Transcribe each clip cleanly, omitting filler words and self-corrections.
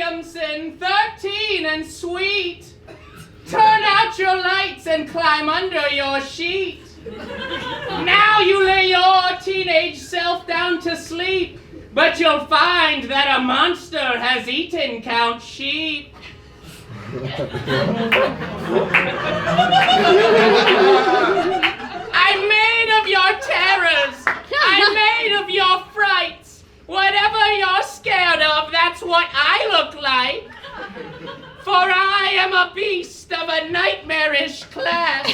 Williamson, 13 and sweet. Turn out your lights and climb under your sheet. Now you lay your teenage self down to sleep, but you'll find that a monster has eaten Count Sheep. I'm made of your terrors. I'm made of your frights. Whatever you're scared of, that's what I look like. For I am a beast of a nightmarish class.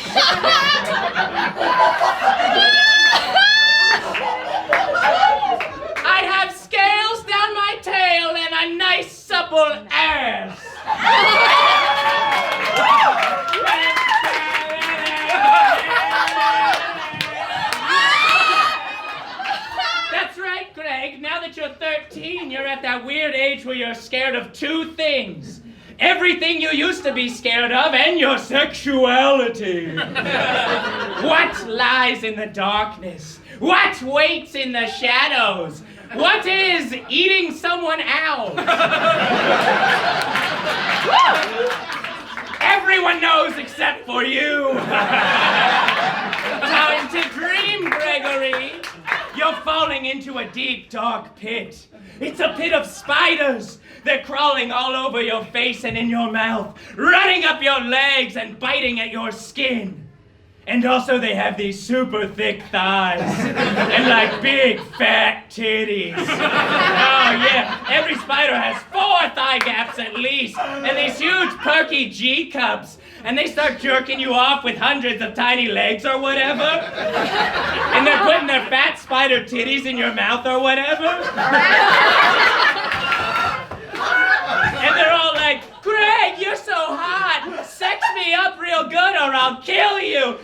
I have scales down my tail and a nice supple ass. That's right, Greg. Now that you're 13, you're at that weird age where you're scared of two things. Everything you used to be scared of and your sexuality. What lies in the darkness? What waits in the shadows? What is eating someone out? Everyone knows except for you. Time to dream, Gregory. You're falling into a deep, dark pit. It's a pit of spiders. They're crawling all over your face and in your mouth, running up your legs and biting at your skin. And also they have these super thick thighs and like big fat titties. Oh yeah, every spider has 4 thigh gaps at least, and these huge perky G-cups. And they start jerking you off with hundreds of tiny legs or whatever. And they're putting their fat spider titties in your mouth or whatever. And they're all like, Greg, you're so hot. Sex me up real good or I'll kill you.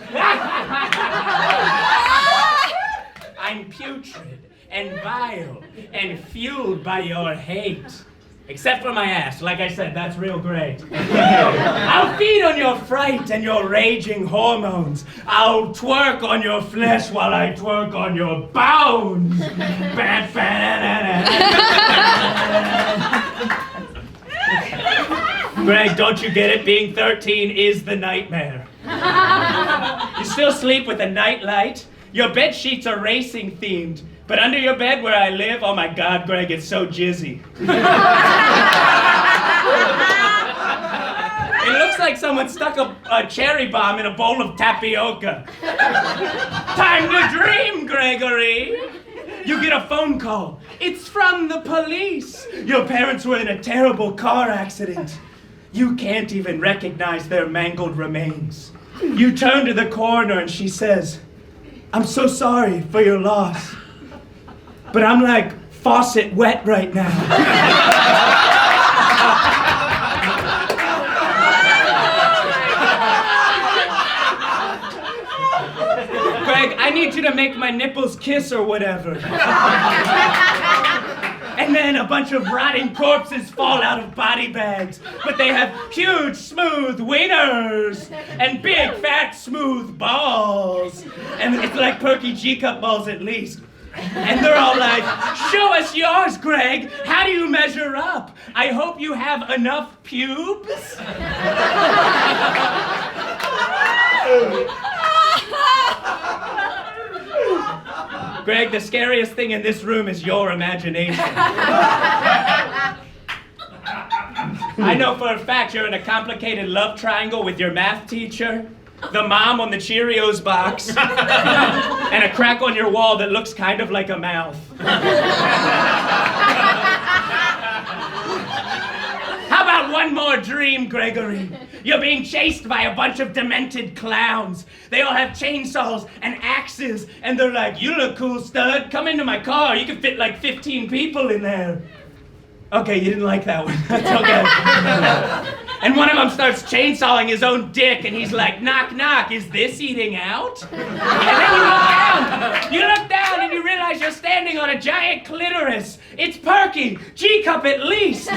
I'm putrid and vile and fueled by your hate. Except for my ass. Like I said, that's real great. I'll feed on your fright and your raging hormones. I'll twerk on your flesh while I twerk on your bones. Greg, don't you get it? Being 13 is the nightmare. You still sleep with a nightlight. Your bed sheets are racing themed. But under your bed where I live, oh my God, Greg, it's so jizzy. It looks like someone stuck a cherry bomb in a bowl of tapioca. Time to dream, Gregory. You get a phone call. It's from the police. Your parents were in a terrible car accident. You can't even recognize their mangled remains. You turn to the coroner and she says, I'm so sorry for your loss. But I'm like faucet wet right now. Greg, I need you to make my nipples kiss or whatever. And then a bunch of rotting corpses fall out of body bags, but they have huge, smooth wieners and big, fat, smooth balls. And it's like perky G-cup balls at least. And they're all like, show us yours, Greg. How do you measure up? I hope you have enough pubes. Greg, the scariest thing in this room is your imagination. I know for a fact you're in a complicated love triangle with your math teacher, the mom on the Cheerios box, and a crack on your wall that looks kind of like a mouth. How about one more dream, Gregory? You're being chased by a bunch of demented clowns. They all have chainsaws and axes, and they're like, you look cool, stud. Come into my car. You can fit like 15 people in there. Okay, you didn't like that one. That's okay. And one of them starts chainsawing his own dick, and he's like, knock, knock, is this eating out? And then you look down, and you realize you're standing on a giant clitoris. It's perky, G-cup at least.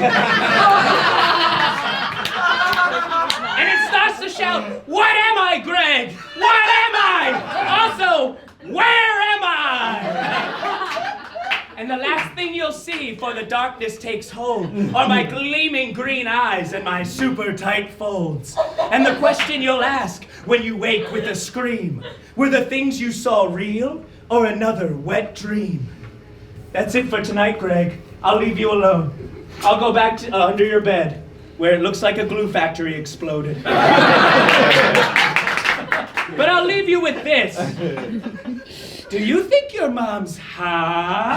And it starts to shout, what am I, Greg? What am I? Also, where am I? And the last thing you'll see before the darkness takes hold are my gleaming green eyes and my super tight folds. And the question you'll ask when you wake with a scream, were the things you saw real or another wet dream? That's it for tonight, Greg. I'll leave you alone. I'll go back to under your bed, where it looks like a glue factory exploded. But I'll leave you with this. Do you think your mom's hot?